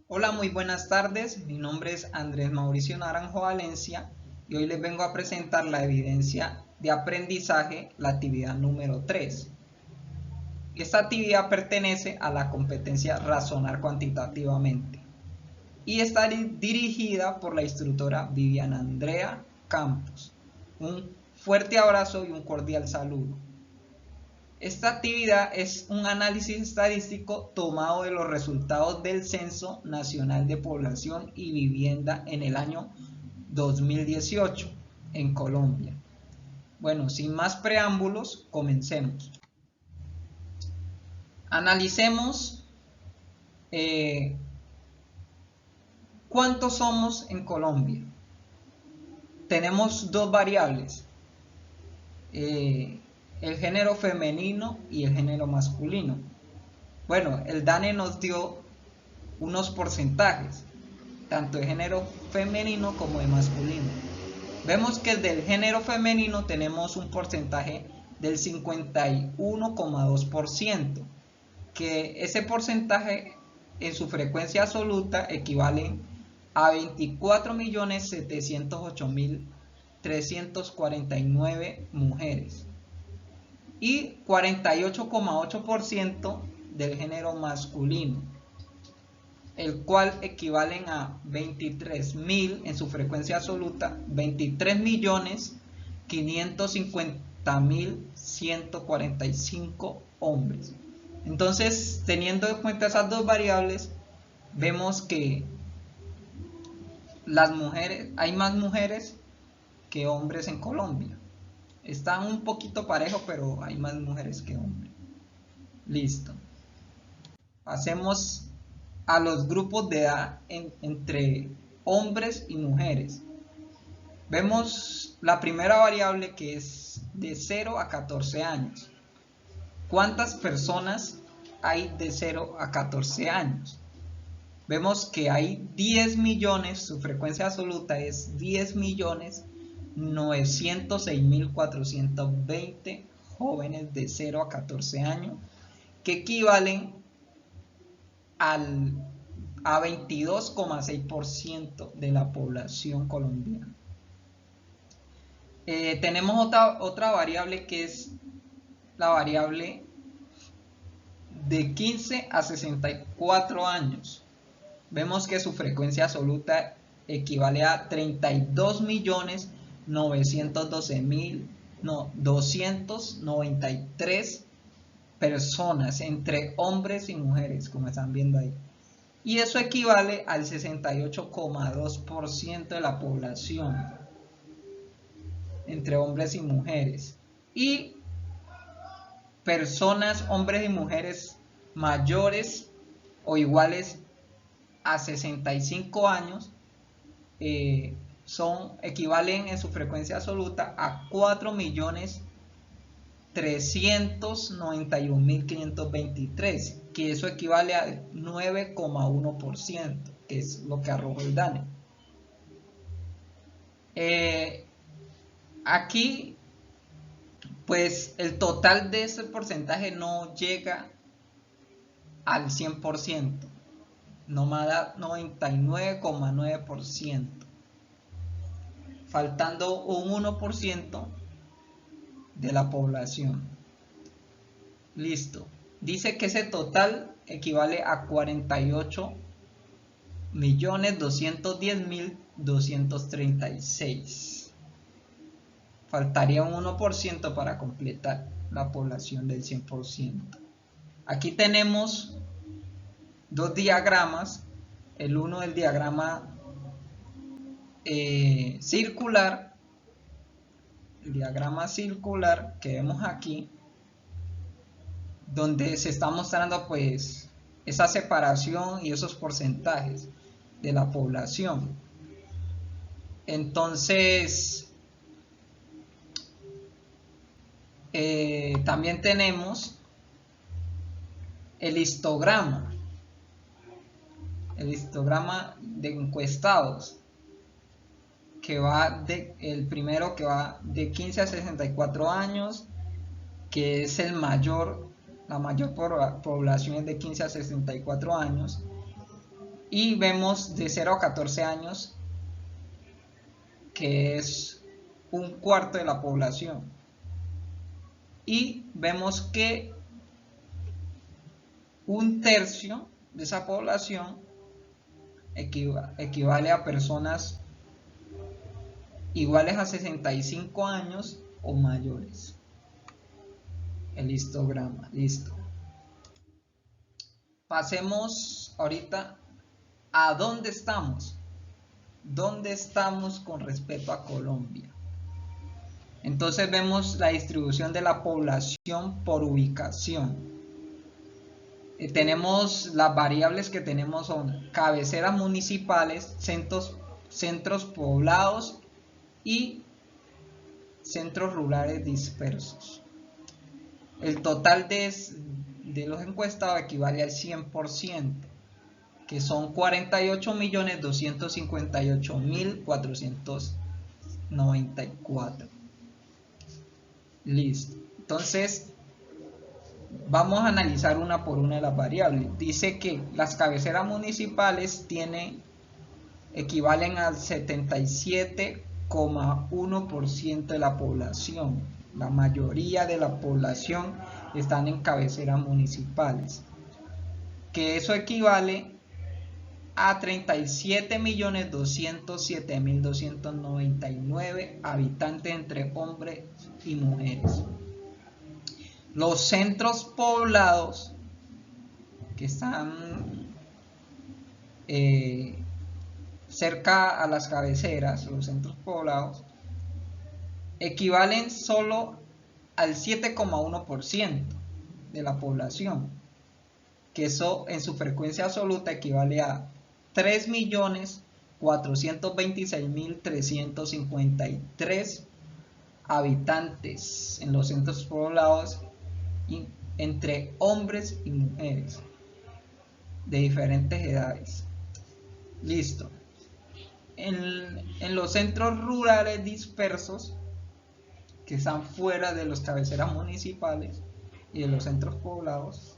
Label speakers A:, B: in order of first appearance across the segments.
A: Hola, muy buenas tardes. Mi nombre es Andrés Mauricio Naranjo Valencia y hoy les vengo a presentar la evidencia de aprendizaje, la actividad número 3. Esta actividad pertenece a la competencia razonar cuantitativamente y está dirigida por la instructora Viviana Andrea Campos. Un fuerte abrazo y un cordial saludo. Esta actividad es un análisis estadístico tomado de los resultados del Censo Nacional de Población y Vivienda en el año 2018 en Colombia. Bueno, sin más preámbulos, comencemos. Analicemos cuántos somos en Colombia. Tenemos dos variables, el género femenino y el género masculino. Bueno, el DANE nos dio unos porcentajes, tanto de género femenino como de masculino. Vemos que del género femenino tenemos un porcentaje del 51,2%, que ese porcentaje en su frecuencia absoluta equivale a 24.708.349 mujeres y 48,8% del género masculino, el cual equivalen a 23.000 en su frecuencia absoluta, 23.550.145 hombres. Entonces, teniendo en cuenta esas dos variables, vemos que hay más mujeres que hombres en Colombia. Están un poquito parejos, pero hay más mujeres que hombres. Listo. Pasemos a los grupos de edad entre hombres y mujeres. Vemos la primera variable, que es de 0 a 14 años. ¿Cuántas personas hay de 0 a 14 años? Vemos que hay 10 millones, su frecuencia absoluta es 10.906.420 jóvenes de 0 a 14 años, que equivalen a 22,6% de la población colombiana. Tenemos otra variable, que es la variable de 15 a 64 años. Vemos que su frecuencia absoluta equivale a 32.912.293 personas entre hombres y mujeres, como están viendo ahí. Y eso equivale al 68,2% de la población entre hombres y mujeres. Y personas, hombres y mujeres mayores o iguales a 65 años equivalen en su frecuencia absoluta a 4.391.523, que eso equivale al 9,1%, que es lo que arrojó el DANE. Aquí, pues el total de ese porcentaje no llega al 100%, nomás da 99,9%, faltando un 1% de la población. Listo. Dice que ese total equivale a 48.210.236. Faltaría un 1% para completar la población del 100%. Aquí tenemos dos diagramas. El uno del diagrama circular, el diagrama circular que vemos aquí, donde se está mostrando pues esa separación y esos porcentajes de la población. Entonces también tenemos el histograma de encuestados, que va el primero, que va de 15 a 64 años, que es la mayor población es de 15 a 64 años, Y vemos de 0 a 14 años, que es un cuarto de la población. Y vemos que un tercio de esa población equivale a personas iguales a 65 años o mayores. El histograma, listo. Pasemos ahorita a dónde estamos. ¿Dónde estamos con respecto a Colombia? Entonces vemos la distribución de la población por ubicación. Tenemos las variables que tenemos son cabeceras municipales, centros poblados y centros rurales dispersos. El total de los encuestados equivale al 100%, que son 48.258.494. Listo. Entonces, vamos a analizar una por una de las variables. Dice que las cabeceras municipales equivalen al 77,1% de la población. La mayoría de la población están en cabeceras municipales. Que eso equivale a 37.207.299 habitantes entre hombres y mujeres. Los centros poblados que están cerca a las cabeceras, los centros poblados, equivalen solo al 7,1% de la población, que eso en su frecuencia absoluta equivale a 3.426.353 habitantes en los centros poblados entre hombres y mujeres de diferentes edades. Listo. En los centros rurales dispersos, que están fuera de las cabeceras municipales y de los centros poblados,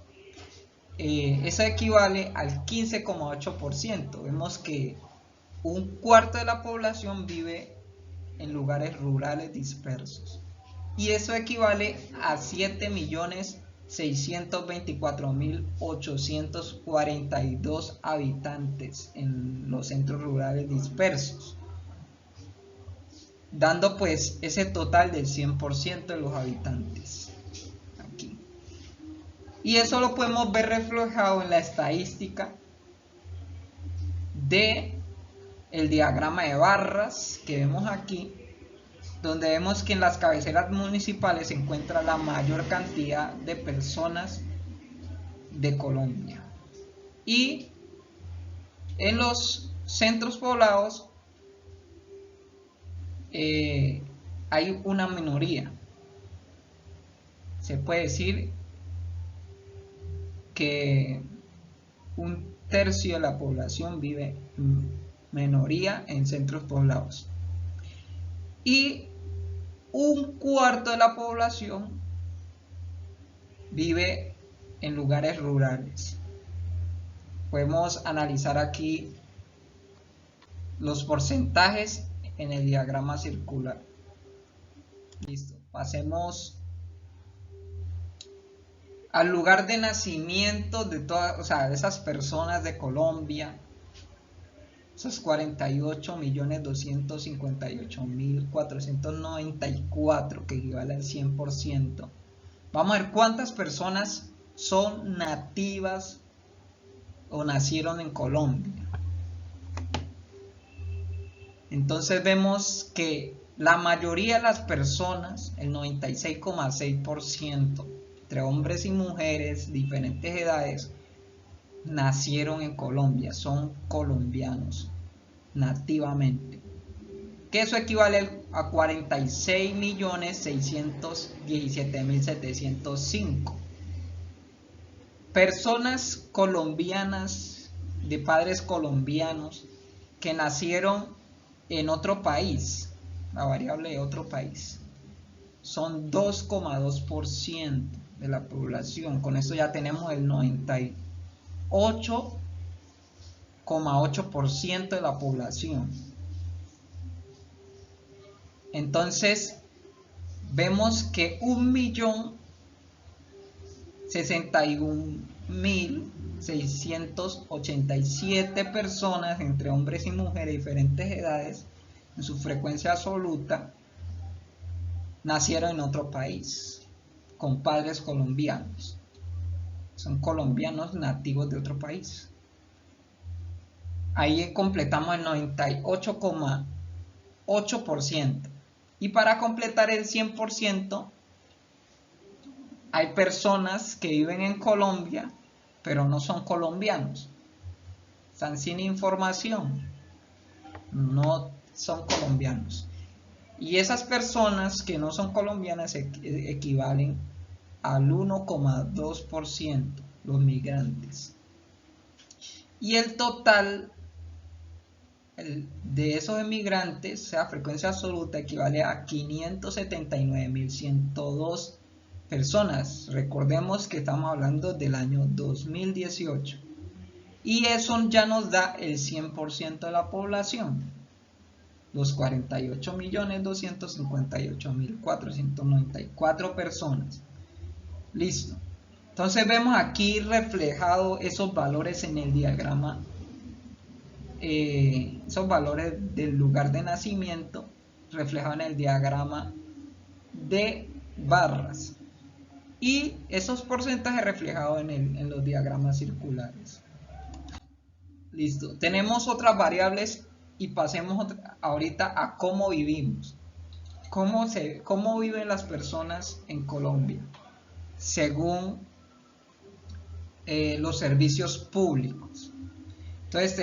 A: eso equivale al 15,8%. Vemos que un cuarto de la población vive en lugares rurales dispersos. Y eso equivale a 7.624.842 habitantes en los centros rurales dispersos, dando pues ese total del 100% de los habitantes aquí. Y eso lo podemos ver reflejado en la estadística de el diagrama de barras que vemos aquí, donde vemos que en las cabeceras municipales se encuentra la mayor cantidad de personas de Colombia, y en los centros poblados hay una minoría. Se puede decir que un tercio de la población vive minoría en centros poblados y un cuarto de la población vive en lugares rurales. Podemos analizar aquí los porcentajes en el diagrama circular. Listo. Pasemos al lugar de nacimiento de todas, de esas personas de Colombia, esos 48.258.494, que equivale al 100%. Vamos a ver cuántas personas son nativas o nacieron en Colombia. Entonces vemos que la mayoría de las personas, el 96,6%, entre hombres y mujeres, diferentes edades, nacieron en Colombia, son colombianos nativamente, que eso equivale a 46.617.705 personas colombianas de padres colombianos que nacieron en otro país. La variable de otro país son 2,2% de la población. Con esto ya tenemos el 98 8% de la población. Entonces, vemos que 1.061.687 personas entre hombres y mujeres de diferentes edades en su frecuencia absoluta nacieron en otro país con padres colombianos. Son colombianos nativos de otro país. Ahí completamos el 98,8%. Y para completar el 100%, hay personas que viven en Colombia, pero no son colombianos. Están sin información. No son colombianos. Y esas personas que no son colombianas equivalen al 1,2%, los migrantes. Y el total de esos emigrantes, o sea, frecuencia absoluta, equivale a 579.102 personas. Recordemos que estamos hablando del año 2018. Y eso ya nos da el 100% de la población. Los 48.258.494 personas. Listo. Entonces vemos aquí reflejado esos valores en el diagrama. Esos valores del lugar de nacimiento reflejados en el diagrama de barras. Y esos porcentajes reflejados en los diagramas circulares. Listo. Tenemos otras variables y pasemos ahorita a cómo vivimos. ¿Cómo viven las personas en Colombia? Según los servicios públicos. Entonces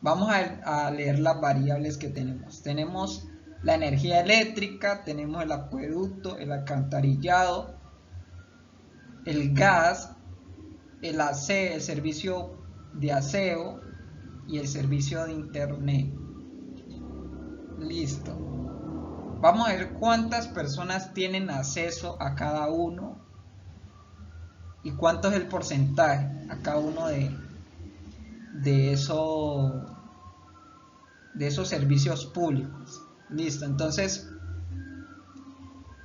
A: vamos a leer las variables que tenemos. Tenemos la energía eléctrica, tenemos el acueducto, el alcantarillado, el gas, el servicio de aseo y el servicio de internet. Listo. Vamos a ver cuántas personas tienen acceso a cada uno y cuánto es el porcentaje a cada uno de esos servicios públicos. Listo. Entonces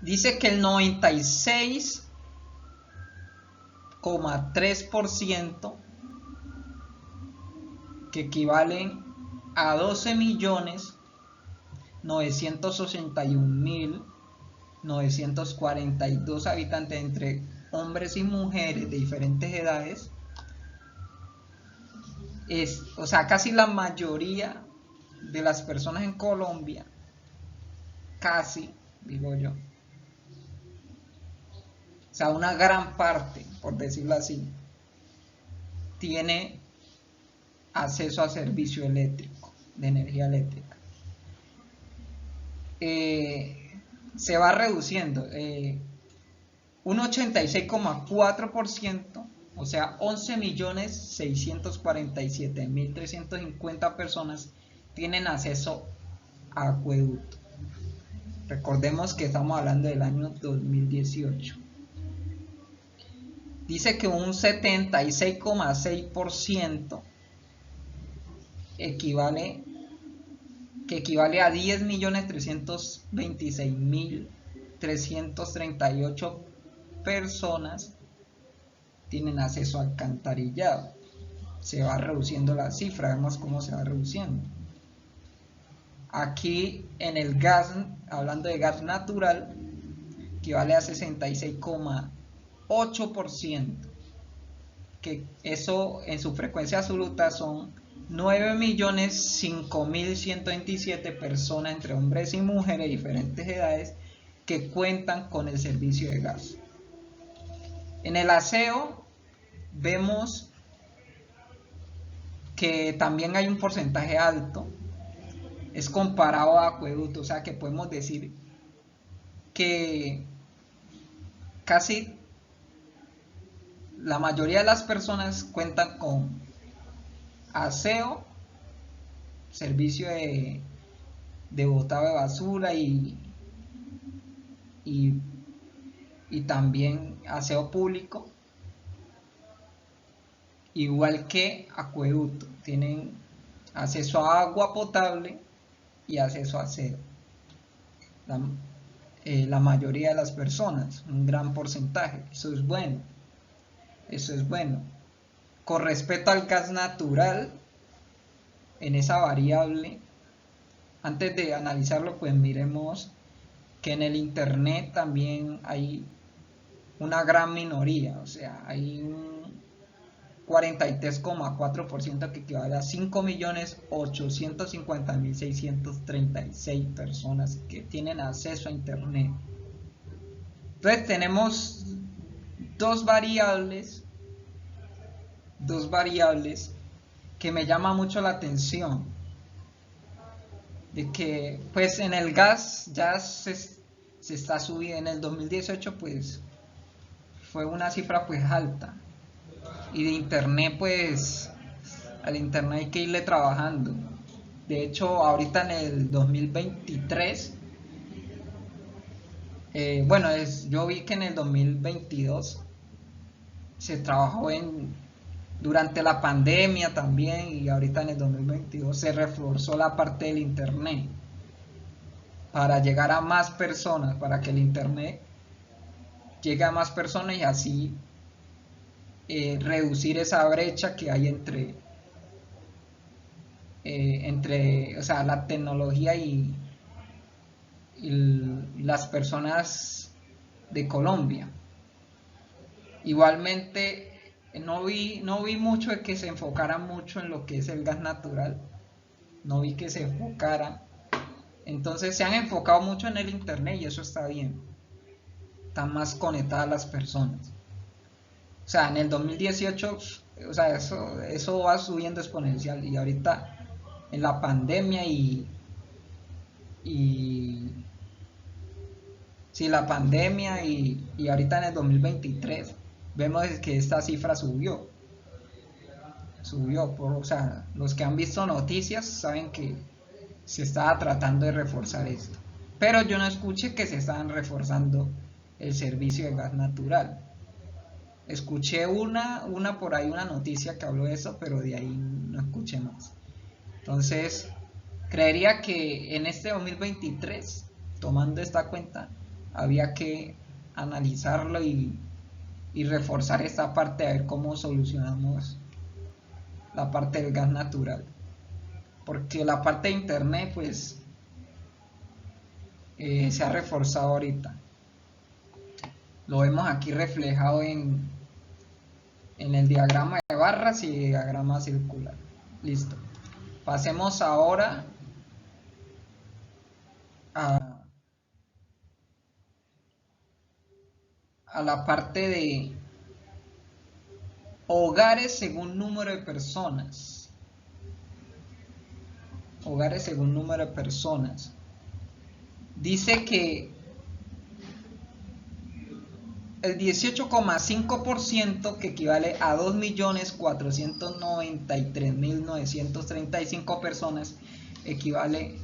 A: dice que el 96,3%, que equivalen a 12.981.942 habitantes entre hombres y mujeres de diferentes edades, o sea, casi la mayoría de las personas en Colombia, casi, digo yo, o sea, una gran parte, por decirlo así, tiene acceso a servicio eléctrico, de energía eléctrica. Se va reduciendo, un 86,4%, o sea, 11.647.350 personas tienen acceso a acueducto. Recordemos que estamos hablando del año 2018. Dice que un 76,6% equivale a 10.326.338 personas tienen acceso a alcantarillado. Se va reduciendo la cifra, vemos cómo se va reduciendo. Aquí en el gas, hablando de gas natural, equivale a 66,8%, que eso en su frecuencia absoluta son 9.005.127 personas entre hombres y mujeres de diferentes edades que cuentan con el servicio de gas. En el aseo vemos que también hay un porcentaje alto, es comparado a acueducto, o sea que podemos decir que casi la mayoría de las personas cuentan con aseo, servicio de botado de basura y también aseo público, igual que acueducto, tienen acceso a agua potable y acceso a aseo. La mayoría de las personas, un gran porcentaje, eso es bueno, eso es bueno. Con respecto al gas natural, en esa variable, antes de analizarlo, pues miremos que en el internet también hay una gran minoría, o sea, hay un 43,4% que equivale a 5.850.636 personas que tienen acceso a internet. Entonces tenemos dos variables que me llama mucho la atención, de que pues en el gas ya se está subiendo. En el 2018 pues fue una cifra pues alta, y de internet pues al internet hay que irle trabajando. De hecho ahorita en el 2023 bueno, yo vi que en el 2022 se trabajó durante la pandemia también, y ahorita en el 2022 se reforzó la parte del internet para llegar a más personas, para que el internet llegue a más personas y así reducir esa brecha que hay entre o sea, la tecnología y las personas de Colombia. Igualmente no vi mucho de que se enfocara mucho en lo que es el gas natural, no vi que se enfocara. Entonces se han enfocado mucho en el internet y eso está bien, están más conectadas las personas. O sea, en el 2018, o sea, eso va subiendo exponencial, y ahorita en la pandemia sí, la pandemia y ahorita en el 2023 vemos que esta cifra subió, o sea, los que han visto noticias saben que se estaba tratando de reforzar esto, pero yo no escuché que se estaban reforzando el servicio de gas natural. Escuché una por ahí, una noticia que habló de eso, pero de ahí no escuché más. Entonces, creería que en este 2023, tomando esta cuenta, había que analizarlo y reforzar esta parte, a ver cómo solucionamos la parte del gas natural. Porque la parte de internet, pues, se ha reforzado ahorita. Lo vemos aquí reflejado en el diagrama de barras y diagrama circular. Listo. Pasemos ahora a la parte de hogares según número de personas. Hogares según número de personas. Dice que el 18,5%, que equivale a 2.493.935 personas, equivale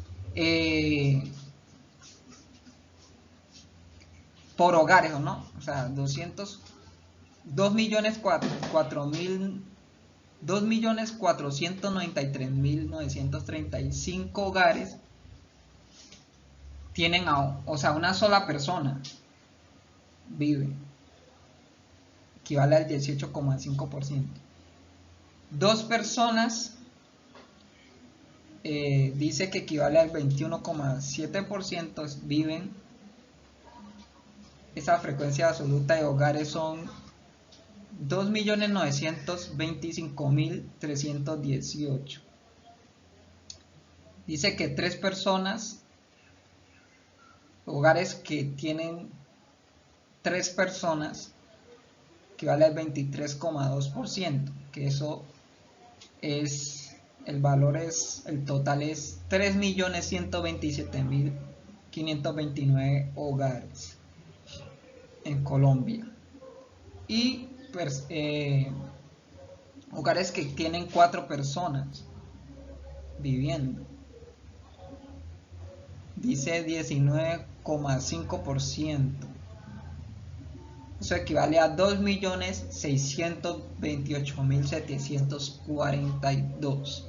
A: por hogares, ¿o no? O sea, 2.493.935 hogares tienen, o sea, una sola persona vive, equivale al 18,5%. Dos personas dice que equivale al 21,7%, viven. Esa frecuencia absoluta de hogares son 2.925.318. Dice que tres personas, hogares que tienen tres personas, equivale al 23,2%, que eso es, el total es 3.127.529 hogares en Colombia. Y pues, hogares que tienen cuatro personas viviendo, dice 19,5%. Eso equivale a 2.628.742.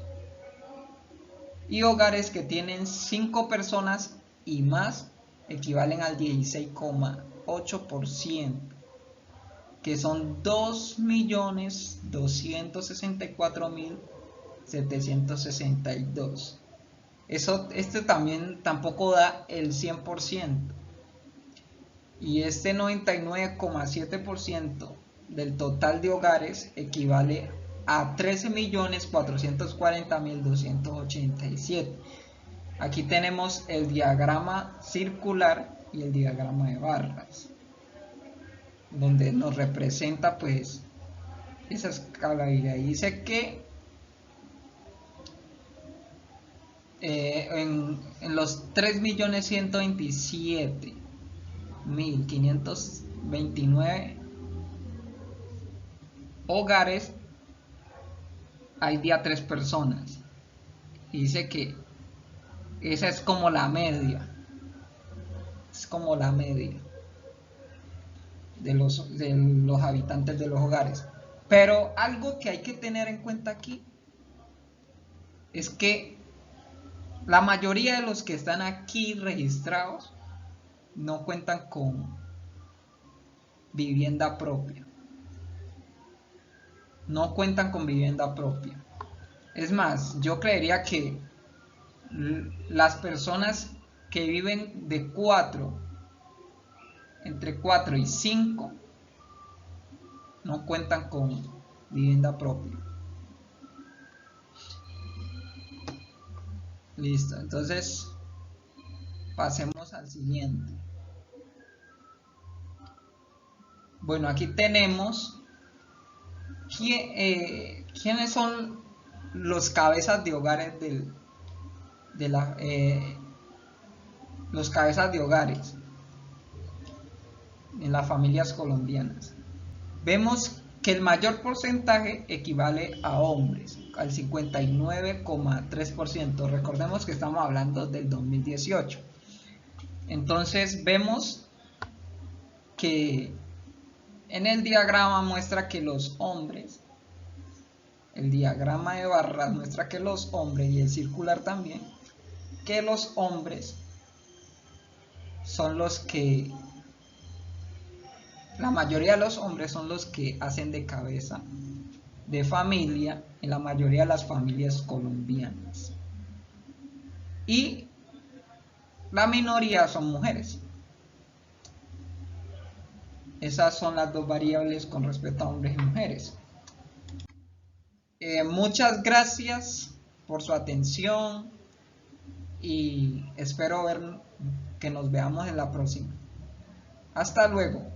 A: Y hogares que tienen 5 personas y más equivalen al 16,8%, que son 2.264.762. Este también tampoco da el 100%. Y este 99,7% del total de hogares equivale a 13.440.287. Aquí tenemos el diagrama circular y el diagrama de barras, donde nos representa pues esa escalabilidad. Y dice que en los 3.127.529 hogares hay de a 3 personas. Y dice que esa es como la media. Es como la media de los habitantes de los hogares. Pero algo que hay que tener en cuenta aquí es que la mayoría de los que están aquí registrados no cuentan con vivienda propia. No cuentan con vivienda propia. Es más, yo creería que las personas que viven de entre 4 y 5 no cuentan con vivienda propia. Listo, entonces pasemos al siguiente. Bueno, aquí tenemos quiénes son los cabezas de hogares los cabezas de hogares en las familias colombianas. Vemos que el mayor porcentaje equivale a hombres, al 59,3%. Recordemos que estamos hablando del 2018. Entonces vemos que en el diagrama muestra que los hombres, el diagrama de barras muestra que los hombres, y el circular también, que los hombres son los que, la mayoría de los hombres son los que hacen de cabeza de familia en la mayoría de las familias colombianas. Y la minoría son mujeres. Esas son las dos variables con respecto a hombres y mujeres. Muchas gracias por su atención y espero que nos veamos en la próxima. Hasta luego.